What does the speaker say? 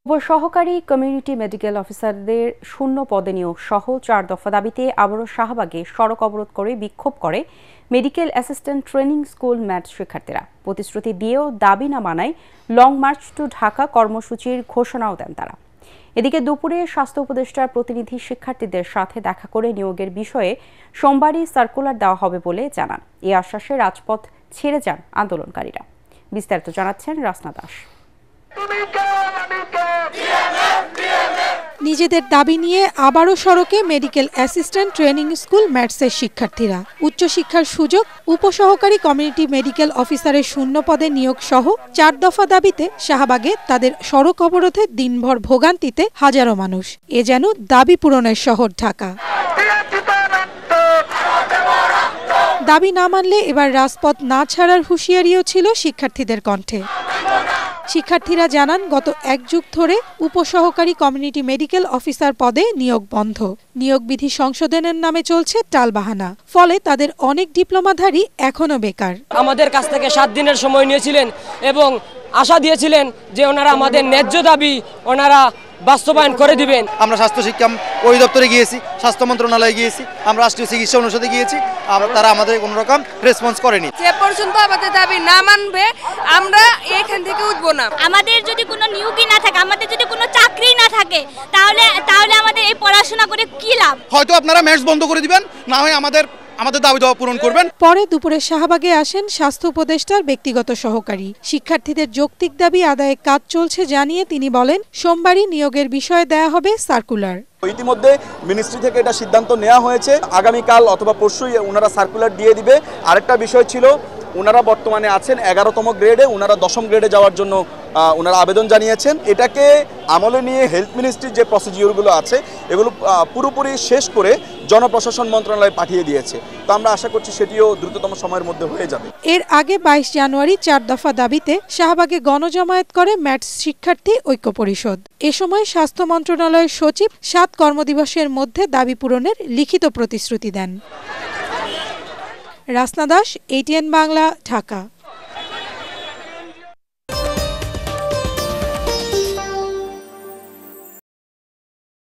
উপসহকারী community medical অফিসারদের শূন্য পদে নিয়োগ সহ 4 দফা দাবিতে আবারও শাহবাগে সড়ক অবরোধ করে বিক্ষোভ করে মেডিকেল অ্যাসিস্ট্যান্ট ট্রেনিং স্কুল ম্যাট শিক্ষার্থীরা। প্রতিশ্রুতি দিয়েও দাবি না মানায় লং মার্চ টু ঢাকা কর্মসূচির ঘোষণাও দেন তারা। এদিকে দুপুরে স্বাস্থ্য উপদেষ্টার প্রতিনিধি শিক্ষার্থীদের সাথে দেখা করে নিয়োগের বিষয়ে সোমবারই সার্কুলার দেওয়া হবে বলে জানান। এই আশ্বাসে রাজপথ ছেড়ে যান আন্দোলনকারীরা। বিস্তারিত জানাচ্ছেন রাসনা দাস। নিজেদের দাবি নিয়ে আবারও সড়কে মেডিকেল অ্যাসিস্ট্যান্ট ট্রেনিং স্কুল ম্যাটসের শিক্ষার্থীরা। উচ্চশিক্ষার সুযোগ, উপসহকারী কমিউনিটি মেডিকেল অফিসারের শূন্য পদে নিয়োগ সহ 4 দফা দাবিতে শাহবাগে তাদের সড়ক অবরোধে দিনভর ভোগান্তিতে হাজারো মানুষ। এ যেন দাবি পূরণের শহর ঢাকা। দাবি না মানলে এবার রাজপথ না ছাড়ার হুঁশিয়ারিও ছিল শিক্ষার্থীদের কণ্ঠে। শিক্ষার্থীরা জানান, গত 1 যুগ ধরে উপসহকারী কমিউনিটি মেডিকেল অফিসার পদে নিয়োগ বন্ধ। নিয়োগ বিধি সংশোধনের নামে চলছে টালবাহানা, ফলে তাদের অনেক ডিপ্লোমাধারী এখনো বেকার। আমাদের কাছ থেকে 7 দিনের সময় নিয়েছিলেন এবং আশা দিয়েছিলেন যে ওনারা আমাদের ন্যায্য দাবি ওনারা বাস্তবায়ন করে দিবেন। আমরা স্বাস্থ্য শিক্ষা অধিদপ্তরে গিয়েছি, স্বাস্থ্য মন্ত্রণালয়ে গিয়েছি, আমরা রাষ্ট্রীয় চিকিৎসা অনুষদে গিয়েছি, তারা আমাদের কোনো রকম রেসপন্স করেনি। যে পর্যন্ত আমাদের দাবি না মানবে আমরা এখান থেকে উঠবো না। আমাদের যদি কোনো নিয়োগই না থাকে, আমাদের যদি কোনো চাকরি না থাকে, তাহলে আমাদের এই পড়াশোনা করে কি লাভ? হয়তো আপনারা ম্যাচ বন্ধ করে দিবেন, না হয় আমাদের দাবি দাওয়া পূরণ করবেন। পরে দুপুরে শাহবাগে আসেন স্বাস্থ্য উপদেষ্টার ব্যক্তিগত সহকারী। শিক্ষার্থীদের যৌক্তিক দাবি আদায়ে কাজ চলছে জানিয়ে তিনি বলেন, সোমবারই নিয়োগের বিষয়ে দেয়া হবে সার্কুলার। ইতিমধ্যে মিনিস্ট্রি থেকে এটা সিদ্ধান্ত নেওয়া হয়েছে, আগামীকাল অথবা পরশুই ওনারা সার্কুলার দিয়ে দিবে। আরেকটা বিষয় ছিল, ওনারা বর্তমানে আছেন 11তম গ্রেডে, ওনারা 10ম গ্রেডে যাওয়ার জন্য ওনারা আবেদন জানিয়েছেন। এটাকে আমলে নিয়ে হেলথ মিনিস্ট্রির যে প্রসিডিওরগুলো আছে এগুলো পুরোপুরি শেষ করে জনপ্রশাসন মন্ত্রণালয়ে পাঠিয়ে দিয়েছে। তো আমরা আশা করছি সেটিও দ্রুততম সময়ের মধ্যে হয়ে যাবে। এর আগে 22 জানুয়ারি 4 দফা দাবিতে শাহবাগে গণজমায়েত করে ম্যাটস শিক্ষার্থী ঐক্য পরিষদ। এ সময় স্বাস্থ্য মন্ত্রণালয়ের সচিব 7 কর্মদিবসের মধ্যে দাবি পূরণের লিখিত প্রতিশ্রুতি দেন। রাসনা দাস, ATN বাংলা, ঢাকা।